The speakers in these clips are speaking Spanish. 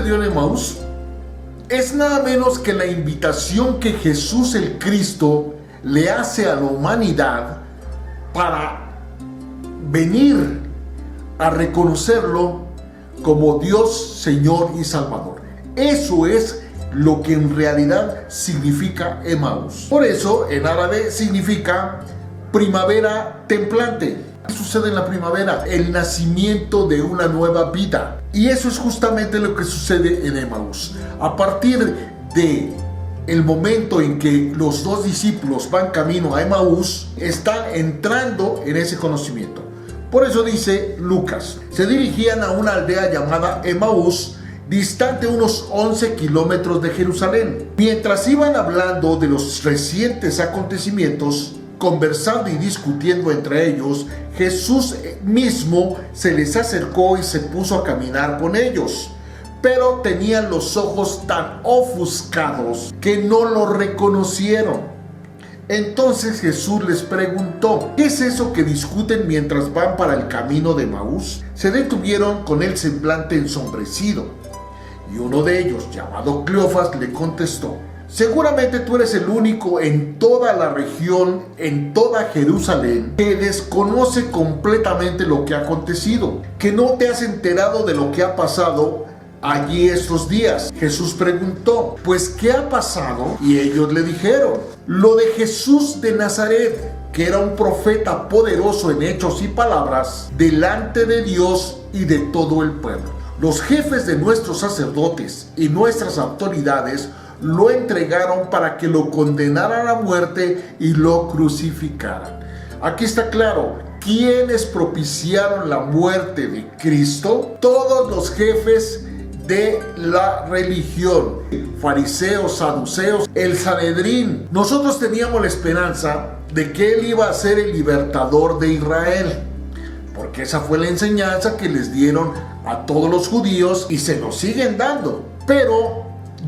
sucedió en Emaús? Es nada menos que la invitación que Jesús el Cristo le hace a la humanidad para venir a reconocerlo como Dios, Señor y Salvador. Eso es lo que en realidad significa Emaús. Por eso en árabe significa primavera templante. ¿Qué sucede en la primavera? El nacimiento de una nueva vida. Y eso es justamente lo que sucede en Emaús. A partir de el momento en que los dos discípulos van camino a Emaús, están entrando en ese conocimiento. Por eso dice Lucas, se dirigían a una aldea llamada Emaús, distante unos 11 kilómetros de Jerusalén. Mientras iban hablando de los recientes acontecimientos, conversando y discutiendo entre ellos, Jesús mismo se les acercó y se puso a caminar con ellos. Pero tenían los ojos tan ofuscados que no lo reconocieron. Entonces Jesús les preguntó, ¿qué es eso que discuten mientras van para el camino de Emaús? Se detuvieron con el semblante ensombrecido. Y uno de ellos, llamado Cleofas, le contestó, seguramente tú eres el único en toda la región, en toda Jerusalén, que desconoce completamente lo que ha acontecido, que no te has enterado de lo que ha pasado allí estos días. Jesús preguntó, pues ¿qué ha pasado? Y ellos le dijeron, lo de Jesús de Nazaret, que era un profeta poderoso en hechos y palabras, delante de Dios y de todo el pueblo. Los jefes de nuestros sacerdotes y nuestras autoridades lo entregaron para que lo condenaran a muerte y lo crucificaran. Aquí está claro, ¿quiénes propiciaron la muerte de Cristo? Todos los jefes de la religión, fariseos, saduceos, el Sanedrín. Nosotros teníamos la esperanza de que él iba a ser el libertador de Israel, porque esa fue la enseñanza que les dieron a todos los judíos y se nos siguen dando. Pero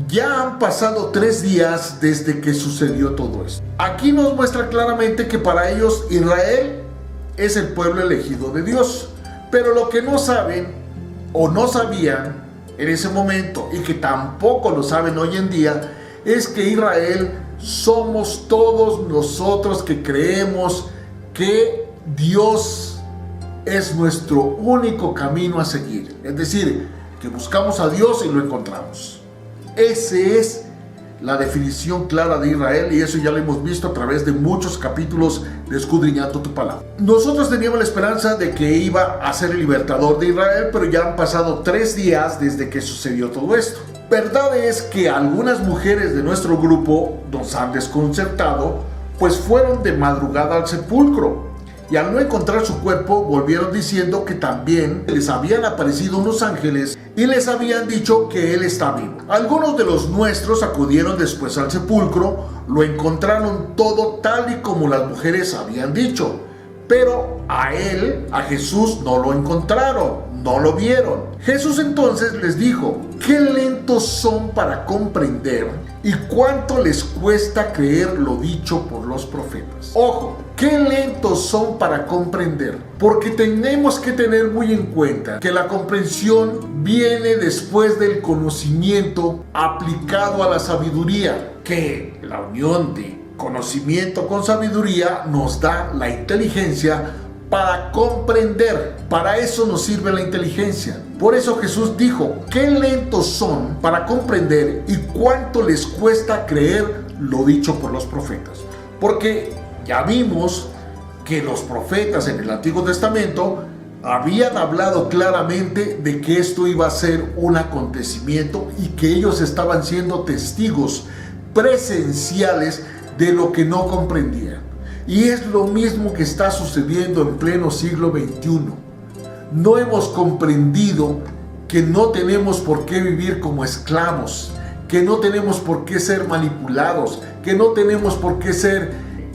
ya han pasado 3 días desde que sucedió todo esto. Aquí nos muestra claramente que para ellos Israel es el pueblo elegido de Dios. Pero lo que no saben o no sabían en ese momento, y que tampoco lo saben hoy en día, es que Israel somos todos nosotros que creemos que Dios es nuestro único camino a seguir. Es decir, que buscamos a Dios y lo encontramos. Esa es la definición clara de Israel, y eso ya lo hemos visto a través de muchos capítulos de Escudriñando tu Palabra. Nosotros teníamos la esperanza de que iba a ser el libertador de Israel, pero ya han pasado 3 días desde que sucedió todo esto. Verdad es que algunas mujeres de nuestro grupo nos han desconcertado, pues fueron de madrugada al sepulcro. Y al no encontrar su cuerpo, volvieron diciendo que también les habían aparecido unos ángeles y les habían dicho que él está vivo. Algunos de los nuestros acudieron después al sepulcro, lo encontraron todo tal y como las mujeres habían dicho, pero a él, a Jesús, no lo encontraron, no lo vieron. Jesús entonces les dijo, qué lentos son para comprender y cuánto les cuesta creer lo dicho por los profetas. Ojo, qué lentos son para comprender, porque tenemos que tener muy en cuenta que la comprensión viene después del conocimiento aplicado a la sabiduría, que la unión de conocimiento con sabiduría nos da la inteligencia para comprender. Para eso nos sirve la inteligencia. Por eso Jesús dijo, qué lentos son para comprender y cuánto les cuesta creer lo dicho por los profetas. Porque ya vimos que los profetas en el Antiguo Testamento habían hablado claramente de que esto iba a ser un acontecimiento y que ellos estaban siendo testigos presenciales de lo que no comprendían. Y es lo mismo que está sucediendo en pleno siglo XXI. No hemos comprendido que no tenemos por qué vivir como esclavos, que no tenemos por qué ser manipulados, que no tenemos por qué ser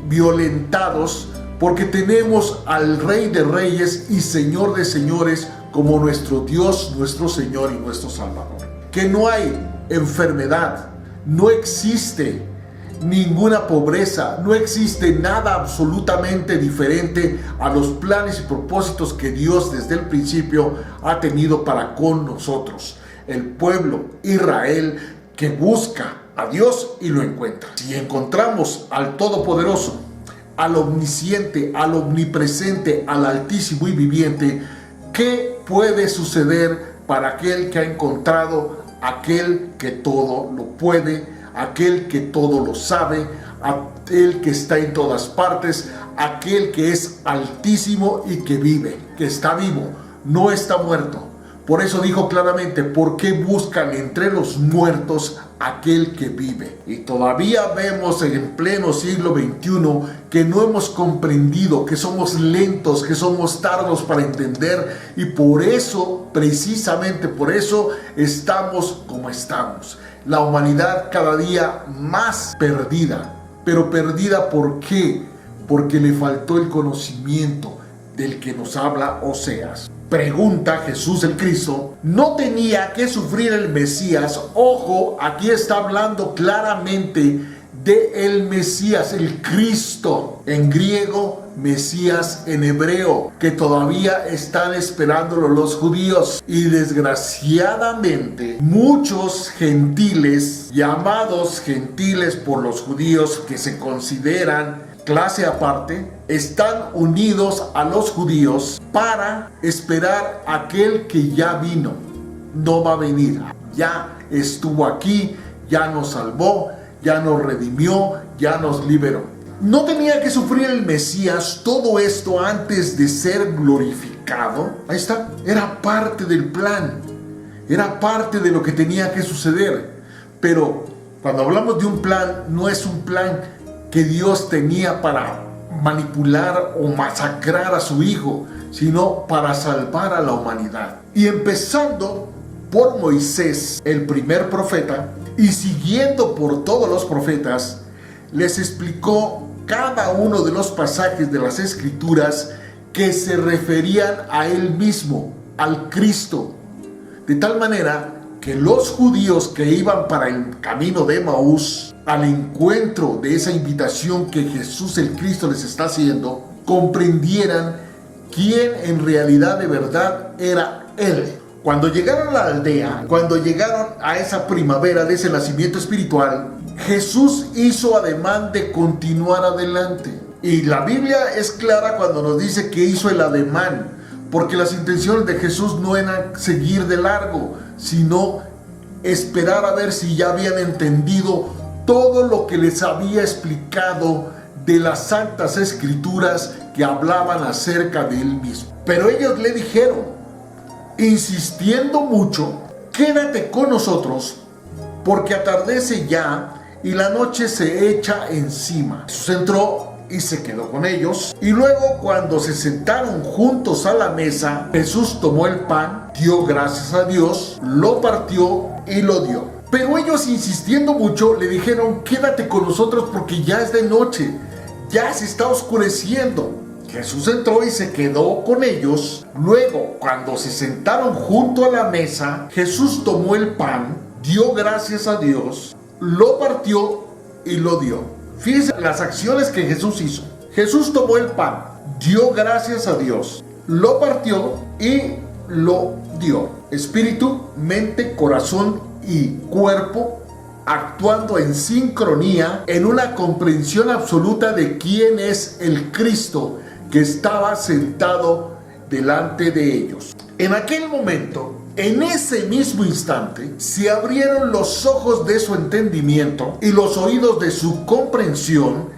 violentados, porque tenemos al Rey de Reyes y Señor de Señores como nuestro Dios, nuestro Señor y nuestro Salvador. Que no hay enfermedad, no existe ninguna pobreza, no existe nada absolutamente diferente a los planes y propósitos que Dios desde el principio ha tenido para con nosotros. el pueblo Israel que busca a Dios y lo encuentra. Si encontramos al Todopoderoso, al Omnisciente, al Omnipresente, al Altísimo y Viviente, ¿qué puede suceder para aquel que ha encontrado aquel que todo lo puede, aquel que todo lo sabe, aquel que está en todas partes, aquel que es altísimo y que vive, que está vivo, no está muerto? Por eso dijo claramente: ¿por qué buscan entre los muertos aquel que vive? Y todavía vemos en pleno siglo XXI que no hemos comprendido, que somos lentos, que somos tardos para entender, y por eso, precisamente por eso, estamos como estamos. La humanidad cada día más perdida. Pero perdida, ¿por qué? Porque le faltó el conocimiento del que nos habla Oseas. Pregunta Jesús el Cristo: ¿no tenía que sufrir el Mesías? Ojo, aquí está hablando claramente de el Mesías, el Cristo, en griego, Mesías en hebreo, que todavía están esperándolo los judíos. Y desgraciadamente, muchos gentiles, llamados gentiles por los judíos, que se consideran clase aparte, están unidos a los judíos para esperar a aquel que ya vino. No va a venir, ya estuvo aquí, ya nos salvó, ya nos redimió, ya nos liberó. ¿No tenía que sufrir el Mesías todo esto antes de ser glorificado? Ahí está, era parte del plan, era parte de lo que tenía que suceder. Pero cuando hablamos de un plan, no es un plan que Dios tenía para manipular o masacrar a su hijo, sino para salvar a la humanidad. Y empezando por Moisés, el primer profeta, y siguiendo por todos los profetas, les explicó cada uno de los pasajes de las Escrituras que se referían a él mismo, al Cristo, de tal manera que los judíos que iban para el camino de Emaús, al encuentro de esa invitación que Jesús el Cristo les está haciendo, comprendieran quién en realidad de verdad era Él. Cuando llegaron a la aldea, cuando llegaron a esa primavera de ese nacimiento espiritual, Jesús hizo ademán de continuar adelante. Y la Biblia es clara cuando nos dice que hizo el ademán, porque las intenciones de Jesús no eran seguir de largo, sino esperar a ver si ya habían entendido todo lo que les había explicado de las Santas Escrituras que hablaban acerca de él mismo. Pero ellos le dijeron, insistiendo mucho: quédate con nosotros, porque atardece ya y la noche se echa encima. Jesús entró y se quedó con ellos, y luego, cuando se sentaron juntos a la mesa, Jesús tomó el pan, dio gracias a Dios, lo partió y lo dio. Pero ellos, insistiendo mucho, le dijeron: quédate con nosotros porque ya es de noche, ya se está oscureciendo. Jesús entró y se quedó con ellos. Luego, cuando se sentaron junto a la mesa, Jesús tomó el pan, dio gracias a Dios, lo partió y lo dio. Fíjense las acciones que Jesús hizo. Jesús tomó el pan, dio gracias a Dios, lo partió y lo dio. Espíritu, mente, corazón y cuerpo actuando en sincronía, en una comprensión absoluta de quién es el Cristo que estaba sentado delante de ellos. En aquel momento, en ese mismo instante, se abrieron los ojos de su entendimiento y los oídos de su comprensión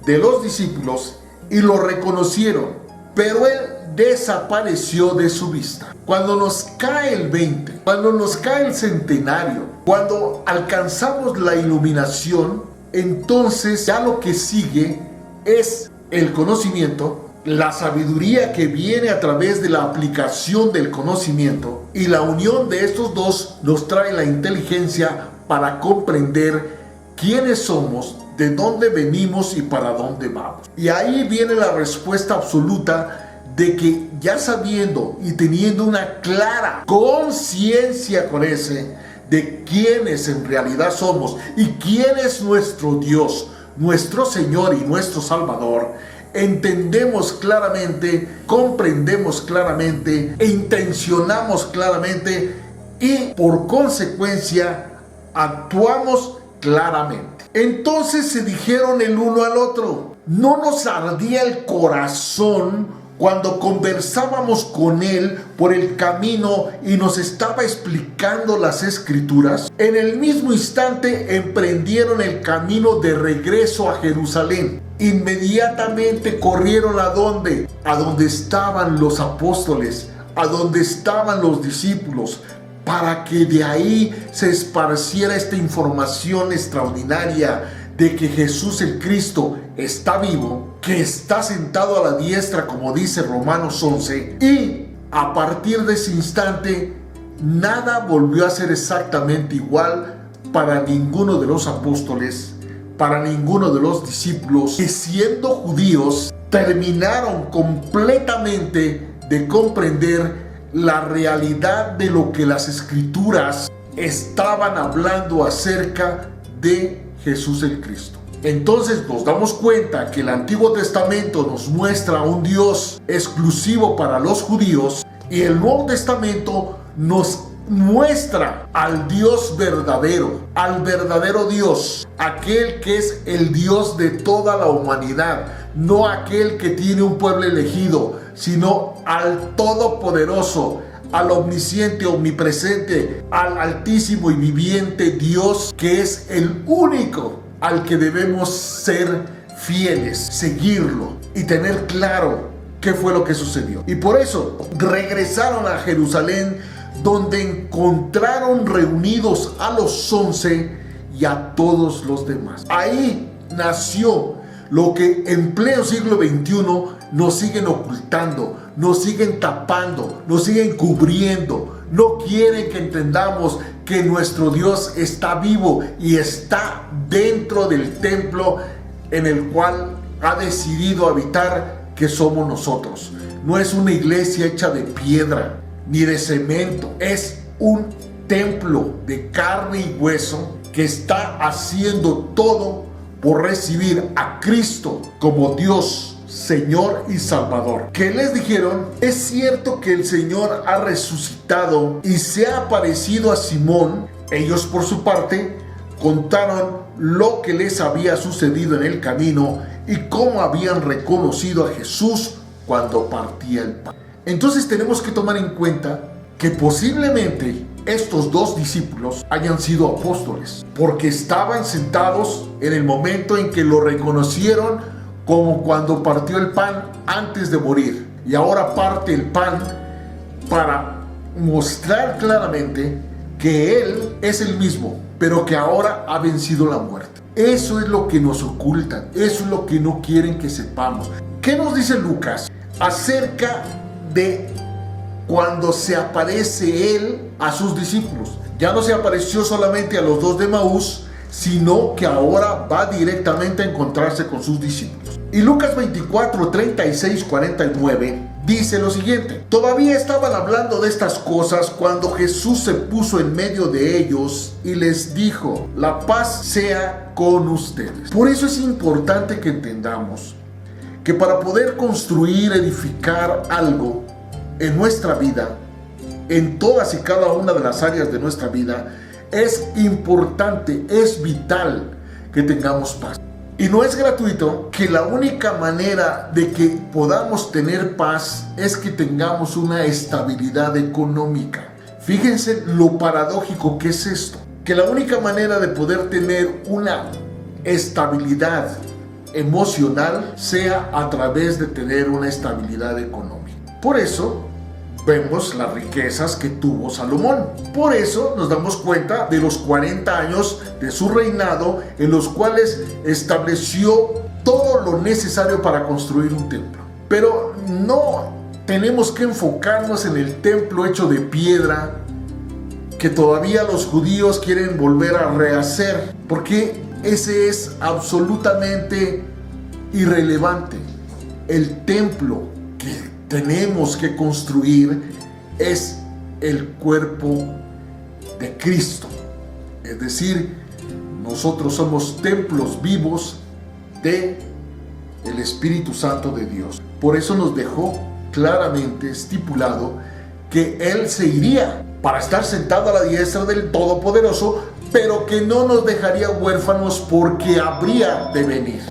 de los discípulos, y lo reconocieron, pero él desapareció de su vista. Cuando nos cae el 20, cuando nos cae el centenario, cuando alcanzamos la iluminación, entonces ya lo que sigue es el conocimiento, la sabiduría que viene a través de la aplicación del conocimiento, y la unión de estos dos nos trae la inteligencia para comprender quiénes somos, de dónde venimos y para dónde vamos. Y ahí viene la respuesta absoluta de que, ya sabiendo y teniendo una clara conciencia con ese de quiénes en realidad somos y quién es nuestro Dios, nuestro Señor y nuestro Salvador, entendemos claramente, comprendemos claramente e intencionamos claramente y por consecuencia actuamos claramente. Entonces se dijeron el uno al otro: ¿no nos ardía el corazón cuando conversábamos con él por el camino y nos estaba explicando las escrituras? En el mismo instante emprendieron el camino de regreso a Jerusalén. Inmediatamente corrieron ¿a dónde? A donde estaban los apóstoles, a donde estaban los discípulos, para que de ahí se esparciera esta información extraordinaria de que Jesús el Cristo está vivo, que está sentado a la diestra, como dice Romanos 11, y a partir de ese instante nada volvió a ser exactamente igual para ninguno de los apóstoles, para ninguno de los discípulos, que siendo judíos terminaron completamente de comprender la realidad de lo que las escrituras estaban hablando acerca de Jesús el Cristo. Entonces nos damos cuenta que el Antiguo Testamento nos muestra a un Dios exclusivo para los judíos, y el Nuevo Testamento nos muestra al Dios verdadero, al verdadero Dios, aquel que es el Dios de toda la humanidad, no aquel que tiene un pueblo elegido, sino al Todopoderoso, al omnisciente, omnipresente, al altísimo y viviente Dios, que es el único al que debemos ser fieles, seguirlo y tener claro qué fue lo que sucedió. Y por eso regresaron a Jerusalén, donde encontraron reunidos a los 11 y a todos los demás. Ahí nació lo que en pleno siglo XXI nos siguen ocultando, nos siguen tapando, nos siguen cubriendo. No quieren que entendamos que nuestro Dios está vivo y está dentro del templo en el cual ha decidido habitar, que somos nosotros. No es una iglesia hecha de piedra ni de cemento, es un templo de carne y hueso que está haciendo todo por recibir a Cristo como Dios, Señor y Salvador. ¿Qué les dijeron? Es cierto que el Señor ha resucitado y se ha aparecido a Simón. Ellos, por su parte, contaron lo que les había sucedido en el camino y cómo habían reconocido a Jesús cuando partía el pan. Entonces tenemos que tomar en cuenta que posiblemente estos dos discípulos hayan sido apóstoles, porque estaban sentados en el momento en que lo reconocieron, como cuando partió el pan antes de morir, y ahora parte el pan para mostrar claramente que Él es el mismo, pero que ahora ha vencido la muerte. Eso es lo que nos ocultan, eso es lo que no quieren que sepamos. ¿Qué nos dice Lucas acerca de cuando se aparece Él a sus discípulos? Ya no se apareció solamente a los dos de Emaús, sino que ahora va directamente a encontrarse con sus discípulos. Y Lucas 24, 36, 49 dice lo siguiente: todavía estaban hablando de estas cosas cuando Jesús se puso en medio de ellos y les dijo: la paz sea con ustedes. Por eso es importante que entendamos que para poder construir, edificar algo en nuestra vida, en todas y cada una de las áreas de nuestra vida, es importante, es vital que tengamos paz. Y no es gratuito que la única manera de que podamos tener paz es que tengamos una estabilidad económica. Fíjense lo paradójico que es esto, que la única manera de poder tener una estabilidad emocional sea a través de tener una estabilidad económica. Por eso vemos las riquezas que tuvo Salomón. Por eso nos damos cuenta de los 40 años de su reinado, en los cuales estableció todo lo necesario para construir un templo. Pero no tenemos que enfocarnos en el templo hecho de piedra que todavía los judíos quieren volver a rehacer, porque ese es absolutamente irrelevante. El templo que tenemos que construir es el cuerpo de Cristo. Es decir, nosotros somos templos vivos de el Espíritu Santo de Dios. Por eso nos dejó claramente estipulado que Él se iría para estar sentado a la diestra del Todopoderoso, pero que no nos dejaría huérfanos porque habría de venir.